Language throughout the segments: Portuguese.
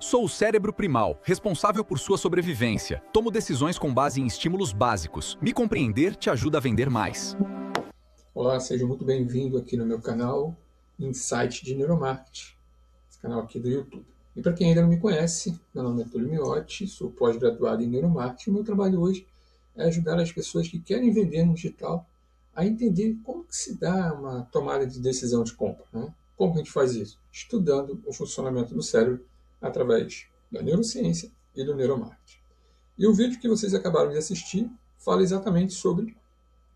Sou o cérebro primal, responsável por sua sobrevivência. Tomo decisões com base em estímulos básicos. Me compreender te ajuda a vender mais. Olá, seja muito bem-vindo aqui no meu canal Insight de Neuromarketing, esse canal aqui do YouTube. E para quem ainda não me conhece, meu nome é Túlio Miotti, sou pós-graduado em Neuromarketing. O meu trabalho hoje é ajudar as pessoas que querem vender no digital a entender como que se dá uma tomada de decisão de compra, né? Como que a gente faz isso? Estudando o funcionamento do cérebro através da neurociência e do neuromarketing. E o vídeo que vocês acabaram de assistir fala exatamente sobre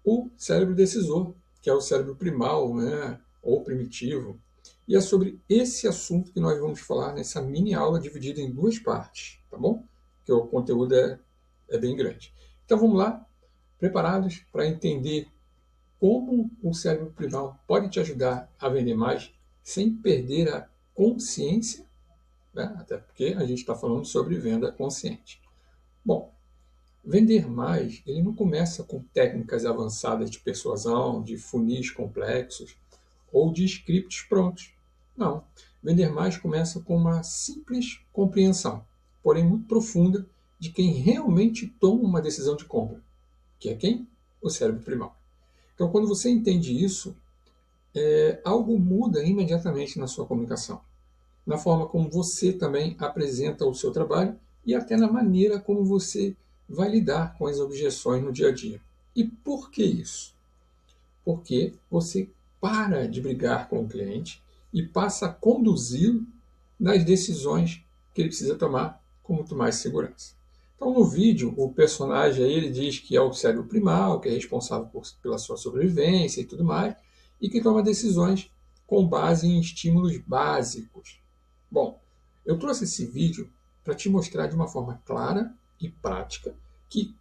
o cérebro decisor, que é o cérebro primal, né, ou primitivo. E é sobre esse assunto que nós vamos falar nessa mini aula dividida em duas partes, tá bom? Porque o conteúdo é bem grande. Então vamos lá, preparados para entender como o cérebro primal pode te ajudar a vender mais sem perder a consciência, né? Até porque a gente está falando sobre venda consciente. Bom, vender mais, ele não começa com técnicas avançadas de persuasão, de funis complexos ou de scripts prontos. Não. Vender mais começa com uma simples compreensão, porém muito profunda, de quem realmente toma uma decisão de compra, que é quem? O cérebro primal. Então, quando você entende isso, algo muda imediatamente na sua comunicação, na forma como você também apresenta o seu trabalho e até na maneira como você vai lidar com as objeções no dia a dia. E por que isso? Porque você para de brigar com o cliente e passa a conduzi-lo nas decisões que ele precisa tomar com muito mais segurança. Então, no vídeo, o personagem aí, ele diz que é o cérebro primal, que é responsável pela sua sobrevivência e tudo mais, e que toma decisões com base em estímulos básicos. Bom, eu trouxe esse vídeo para te mostrar de uma forma clara e prática que,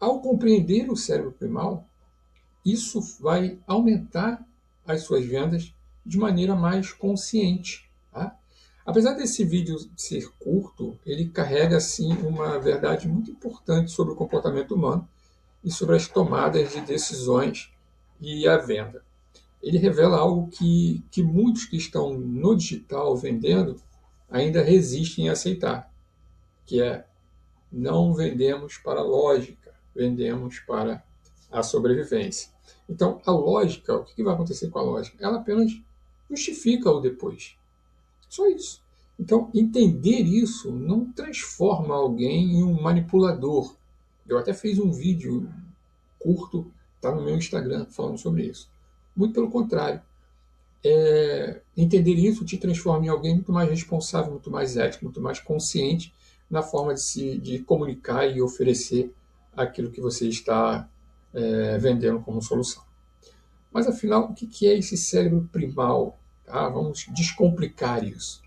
ao compreender o cérebro primal, isso vai aumentar as suas vendas de maneira mais consciente. Tá? Apesar desse vídeo ser curto, ele carrega assim uma verdade muito importante sobre o comportamento humano e sobre as tomadas de decisões e a venda. Ele revela algo que muitos que estão no digital vendendo ainda resistem a aceitar, que é: não vendemos para a lógica, vendemos para a sobrevivência. Então, a lógica, o que vai acontecer com a lógica? Ela apenas justifica o depois. Só isso. Então, entender isso não transforma alguém em um manipulador. Eu até fiz um vídeo curto, está no meu Instagram, falando sobre isso. Muito pelo contrário. Entender isso te transforma em alguém muito mais responsável, muito mais ético, muito mais consciente na forma de comunicar e oferecer aquilo que você está vendendo como solução. Mas afinal, o que é esse cérebro primal? Tá? Vamos descomplicar isso.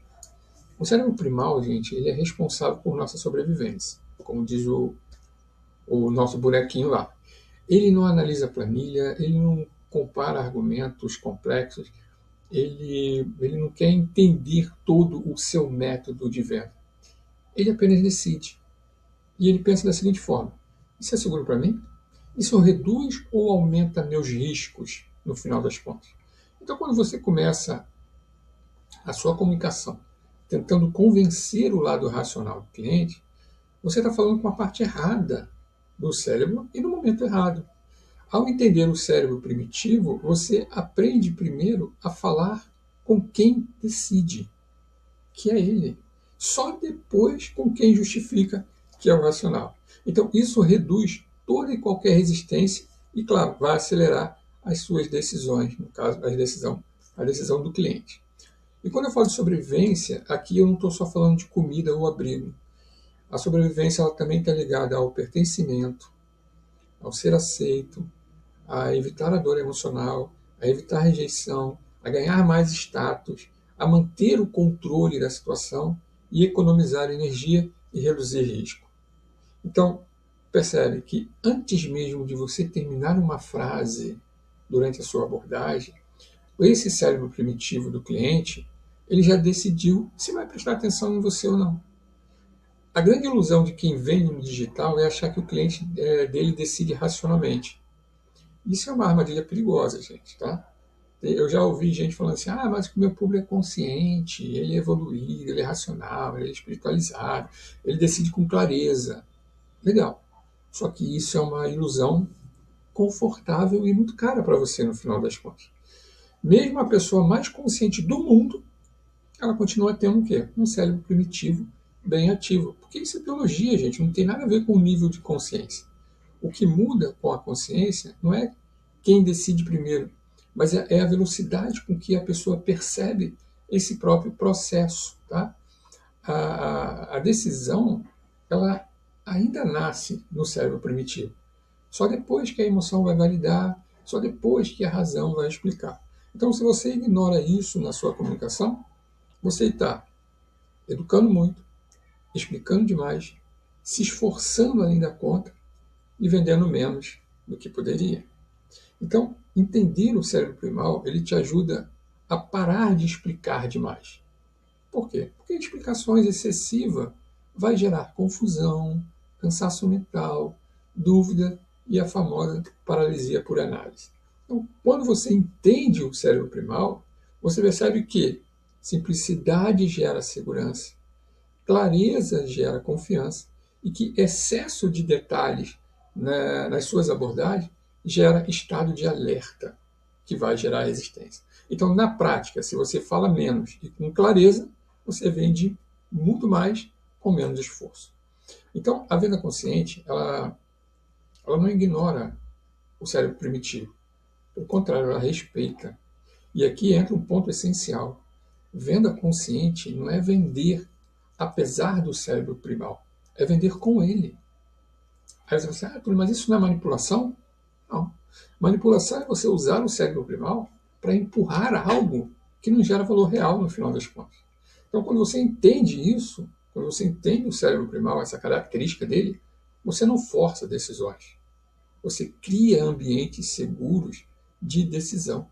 O cérebro primal, gente, ele é responsável por nossa sobrevivência, como diz o nosso bonequinho lá. Ele não analisa planilha, ele não compara argumentos complexos, ele não quer entender todo o seu método de venda. Ele apenas decide. E ele pensa da seguinte forma: isso é seguro para mim? Isso reduz ou aumenta meus riscos no final das contas? Então, quando você começa a sua comunicação tentando convencer o lado racional do cliente, você está falando com a parte errada do cérebro e no momento errado. Ao entender o cérebro primitivo, você aprende primeiro a falar com quem decide, que é ele. Só depois com quem justifica, que é o racional. Então, isso reduz toda e qualquer resistência e, claro, vai acelerar as suas decisões, no caso, a decisão do cliente. E quando eu falo de sobrevivência, aqui eu não estou só falando de comida ou abrigo. A sobrevivência ela também está ligada ao pertencimento, ao ser aceito, a evitar a dor emocional, a evitar a rejeição, a ganhar mais status, a manter o controle da situação e economizar energia e reduzir risco. Então, percebe que antes mesmo de você terminar uma frase durante a sua abordagem, esse cérebro primitivo do cliente, ele já decidiu se vai prestar atenção em você ou não. A grande ilusão de quem vende no digital é achar que o cliente dele decide racionalmente. Isso é uma armadilha perigosa, gente, tá? Eu já ouvi gente falando assim, mas o meu público é consciente, ele é evoluído, ele é racional, ele é espiritualizado, ele decide com clareza. Legal. Só que isso é uma ilusão confortável e muito cara para você no final das contas. Mesmo a pessoa mais consciente do mundo, ela continua tendo o quê? Um cérebro primitivo bem ativo. Porque isso é biologia, gente, não tem nada a ver com o nível de consciência. O que muda com a consciência não é quem decide primeiro, mas é a velocidade com que a pessoa percebe esse próprio processo. Tá? A decisão, ela ainda nasce no cérebro primitivo. Só depois que a emoção vai validar, só depois que a razão vai explicar. Então, se você ignora isso na sua comunicação, você está educando muito, explicando demais, se esforçando além da conta e vendendo menos do que poderia. Então, entender o cérebro primal, ele te ajuda a parar de explicar demais. Por quê? Porque explicações excessivas vai gerar confusão, cansaço mental, dúvida e a famosa paralisia por análise. Então, quando você entende o cérebro primal, você percebe que simplicidade gera segurança, clareza gera confiança e que excesso de detalhes nas suas abordagens gera estado de alerta, que vai gerar resistência. Então, na prática, se você fala menos e com clareza, você vende muito mais com menos esforço. Então, a venda consciente, ela não ignora o cérebro primitivo. Pelo contrário, ela respeita. E aqui entra um ponto essencial. Venda consciente não é vender apesar do cérebro primal, é vender com ele. Aí você vai dizer, mas isso não é manipulação? Não. Manipulação é você usar o cérebro primal para empurrar algo que não gera valor real no final das contas. Então, quando você entende isso, quando você entende o cérebro primal, essa característica dele, você não força decisões. Você cria ambientes seguros de decisão.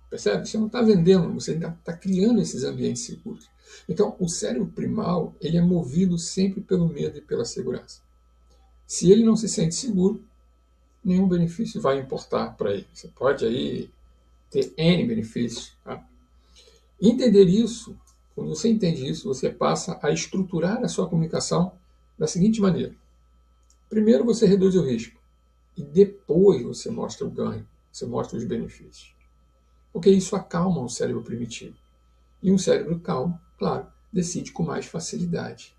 Percebe? Você não está vendendo, você está criando esses ambientes seguros. Então, o cérebro primal, ele é movido sempre pelo medo e pela segurança. Se ele não se sente seguro, nenhum benefício vai importar para ele. Você pode aí ter N benefícios. Tá? Entender isso, quando você entende isso, você passa a estruturar a sua comunicação da seguinte maneira. Primeiro você reduz o risco e depois você mostra o ganho, você mostra os benefícios. Porque isso acalma o cérebro primitivo. E um cérebro calmo, claro, decide com mais facilidade.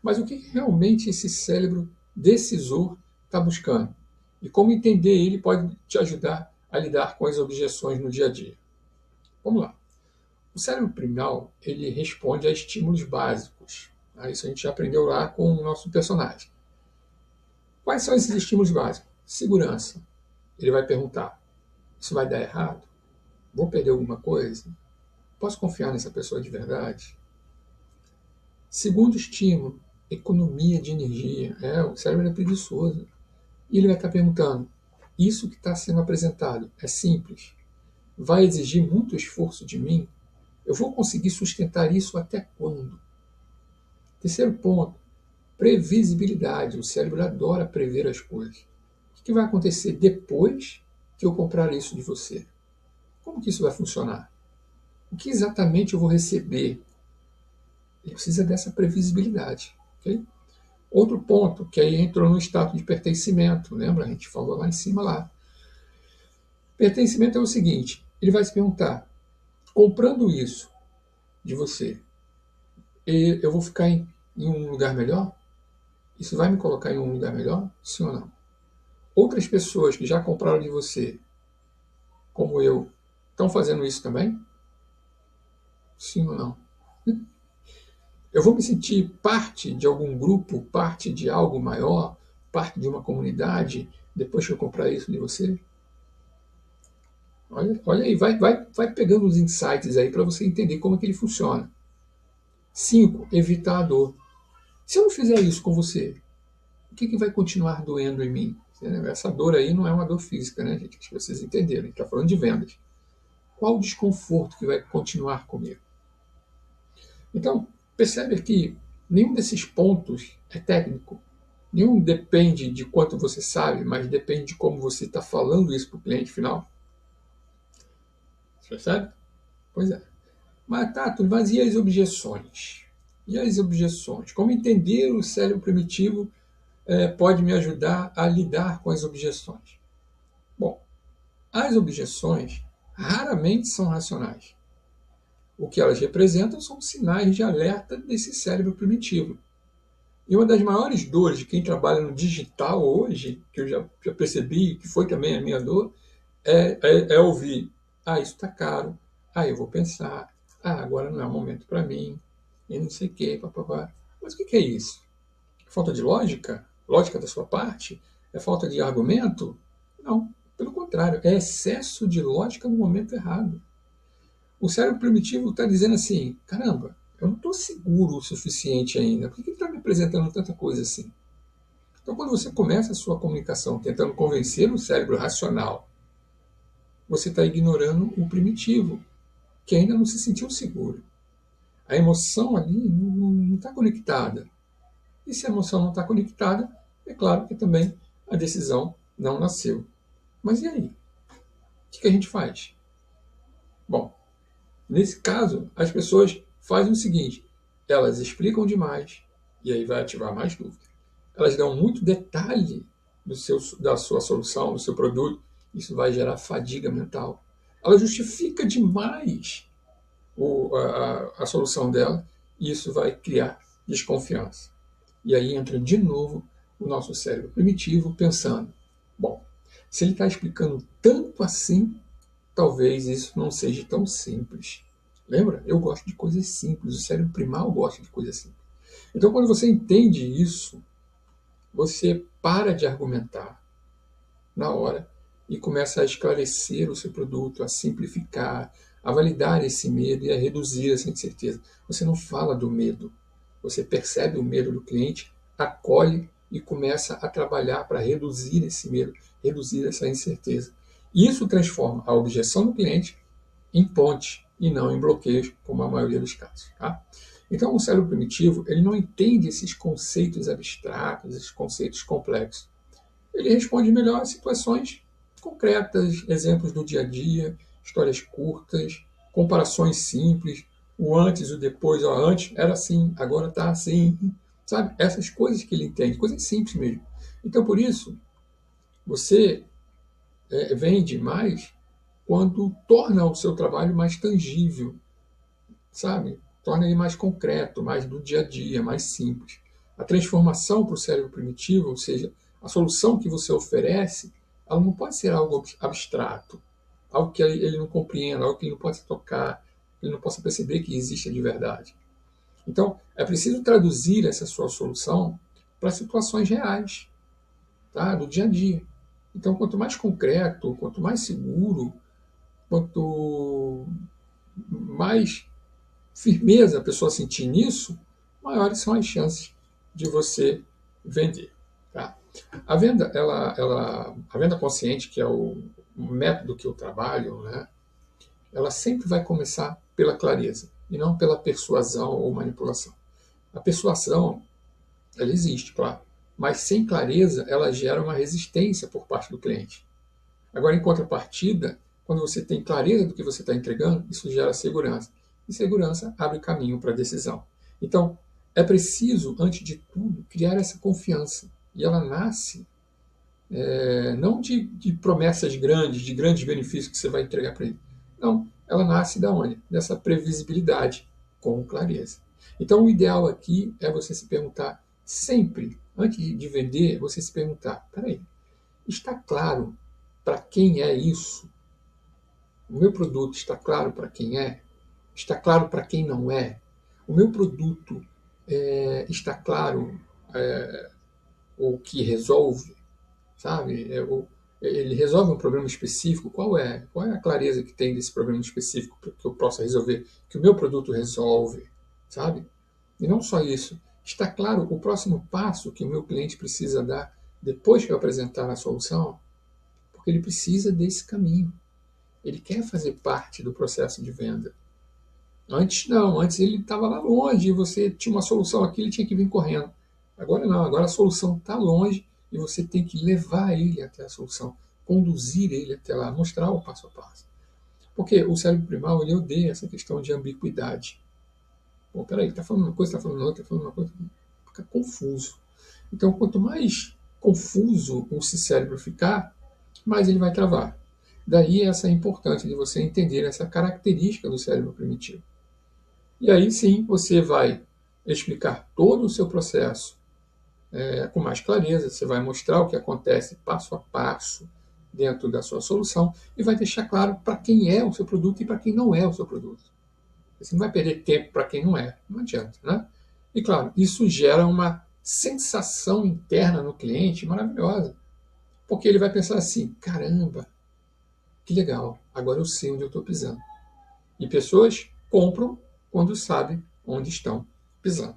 Mas o que realmente esse cérebro decisor está buscando? E como entender ele pode te ajudar a lidar com as objeções no dia a dia? Vamos lá. O cérebro primal, ele responde a estímulos básicos. Isso a gente já aprendeu lá com o nosso personagem. Quais são esses estímulos básicos? Segurança. Ele vai perguntar, isso vai dar errado? Vou perder alguma coisa? Posso confiar nessa pessoa de verdade? Segundo estímulo, economia de energia. O cérebro é preguiçoso. E ele vai estar perguntando, isso que está sendo apresentado é simples? Vai exigir muito esforço de mim? Eu vou conseguir sustentar isso até quando? Terceiro ponto, previsibilidade. O cérebro adora prever as coisas. O que vai acontecer depois que eu comprar isso de você? Como que isso vai funcionar? O que exatamente eu vou receber? Ele precisa dessa previsibilidade. Okay? Outro ponto, que aí entrou no status de pertencimento. Lembra? A gente falou lá em cima lá. Pertencimento é o seguinte, ele vai se perguntar, comprando isso de você, eu vou ficar em um lugar melhor? Isso vai me colocar em um lugar melhor? Sim ou não? Outras pessoas que já compraram de você, como eu, estão fazendo isso também? Sim ou não? Eu vou me sentir parte de algum grupo, parte de algo maior, parte de uma comunidade, depois que eu comprar isso de você? Olha aí, vai pegando os insights aí para você entender como é que ele funciona. 5. Evitar a dor. Se eu não fizer isso com você, o que vai continuar doendo em mim? Essa dor aí não é uma dor física, né, gente? Acho que vocês entenderam. A gente está falando de vendas. Qual o desconforto que vai continuar comigo? Então, percebe que nenhum desses pontos é técnico. Nenhum depende de quanto você sabe, mas depende de como você está falando isso para o cliente final. Percebe? Pois é. Mas, Tato, mas e as objeções? E as objeções? Como entender o cérebro primitivo pode me ajudar a lidar com as objeções? Bom, as objeções raramente são racionais. O que elas representam são sinais de alerta desse cérebro primitivo. E uma das maiores dores de quem trabalha no digital hoje, que eu já percebi, que foi também a minha dor, é ouvir: ah, isso está caro, ah, eu vou pensar, ah, agora não é o momento para mim, e não sei o quê, papapá. Mas o que é isso? Falta de lógica? Lógica da sua parte? É falta de argumento? Não, pelo contrário, é excesso de lógica no momento errado. O cérebro primitivo está dizendo assim: caramba, eu não estou seguro o suficiente ainda, por que ele está me apresentando tanta coisa assim? Então, quando você começa a sua comunicação tentando convencer o cérebro racional, você está ignorando o primitivo, que ainda não se sentiu seguro. A emoção ali não está conectada. E se a emoção não está conectada, é claro que também a decisão não nasceu. Mas e aí? O que a gente faz? Bom, nesse caso, as pessoas fazem o seguinte: elas explicam demais, e aí vai ativar mais dúvida. Elas dão muito detalhe da sua solução, do seu produto, isso vai gerar fadiga mental. Ela justifica demais a solução dela, e isso vai criar desconfiança. E aí entra de novo o nosso cérebro primitivo pensando: bom, se ele está explicando tanto assim, talvez isso não seja tão simples. Lembra? Eu gosto de coisas simples, o cérebro primal gosta de coisas simples. Então, quando você entende isso, você para de argumentar na hora e começa a esclarecer o seu produto, a simplificar, a validar esse medo e a reduzir essa incerteza. Você não fala do medo, você percebe o medo do cliente, acolhe e começa a trabalhar para reduzir esse medo, reduzir essa incerteza. Isso transforma a objeção do cliente em ponte e não em bloqueios, como a maioria dos casos. Tá? Então, o cérebro primitivo ele não entende esses conceitos abstratos, esses conceitos complexos. Ele responde melhor a situações concretas, exemplos do dia a dia, histórias curtas, comparações simples, o antes e o depois. Ó, antes era assim, agora está assim. Sabe? Essas coisas que ele entende, coisas simples mesmo. Então, por isso, você vende mais quando torna o seu trabalho mais tangível, sabe? Torna ele mais concreto, mais do dia a dia, mais simples. A transformação para o cérebro primitivo, ou seja, a solução que você oferece, ela não pode ser algo abstrato, algo que ele não compreenda, algo que ele não possa tocar, ele não possa perceber que existe de verdade. Então, é preciso traduzir essa sua solução para situações reais, tá? Do dia a dia. Então, quanto mais concreto, quanto mais seguro, quanto mais firmeza a pessoa sentir nisso, maiores são as chances de você vender. Tá? A venda, a venda consciente, que é o método que eu trabalho, né, ela sempre vai começar pela clareza e não pela persuasão ou manipulação. A persuasão, ela existe, claro, mas sem clareza ela gera uma resistência por parte do cliente. Agora, em contrapartida, quando você tem clareza do que você está entregando, isso gera segurança. E segurança abre caminho para a decisão. Então, é preciso, antes de tudo, criar essa confiança. E ela nasce não de promessas grandes, de grandes benefícios que você vai entregar para ele. Não, ela nasce da onde? Dessa previsibilidade, com clareza. Então, o ideal aqui é você se perguntar sempre, antes de vender, você se perguntar: peraí, está claro para quem é isso? O meu produto está claro para quem é? Está claro para quem não é? O meu produto está claro o que resolve? Sabe? Ele resolve um problema específico? Qual é a clareza que tem desse problema específico que eu possa resolver? Que o meu produto resolve? Sabe? E não só isso. Está claro o próximo passo que o meu cliente precisa dar depois que eu apresentar a solução? Porque ele precisa desse caminho. Ele quer fazer parte do processo de venda. Antes não, antes ele estava lá longe e você tinha uma solução aqui, ele tinha que vir correndo. Agora não, agora a solução está longe e você tem que levar ele até a solução, conduzir ele até lá, mostrar o passo a passo. Porque o cérebro primal, ele odeia essa questão de ambiguidade. Bom, peraí, está falando uma coisa, está falando outra, está falando uma coisa, fica confuso. Então, quanto mais confuso o cérebro ficar, mais ele vai travar. Daí essa importância de você entender essa característica do cérebro primitivo. E aí sim você vai explicar todo o seu processo com mais clareza, você vai mostrar o que acontece passo a passo dentro da sua solução e vai deixar claro para quem é o seu produto e para quem não é o seu produto. Você não vai perder tempo para quem não é, não adianta, né? E claro, isso gera uma sensação interna no cliente maravilhosa, porque ele vai pensar assim, caramba, que legal, agora eu sei onde eu estou pisando. E pessoas compram quando sabem onde estão pisando.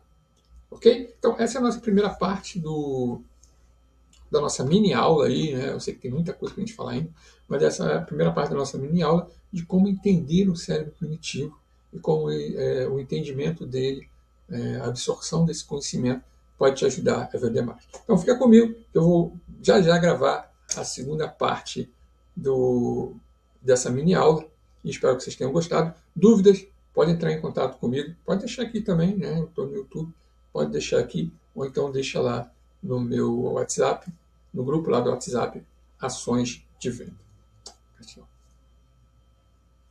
Ok? Então, essa é a nossa primeira parte da nossa mini aula aí, né? Eu sei que tem muita coisa para a gente falar ainda, mas essa é a primeira parte da nossa mini aula de como entender o cérebro primitivo e como o entendimento dele, a absorção desse conhecimento pode te ajudar a vender mais. Então, fica comigo, eu vou já gravar a segunda parte dessa mini aula e espero que vocês tenham gostado. Dúvidas, pode entrar em contato comigo, pode deixar aqui também, né? Eu estou no YouTube, pode deixar aqui, ou então deixa lá no meu WhatsApp, no grupo lá do WhatsApp, Ações de Venda.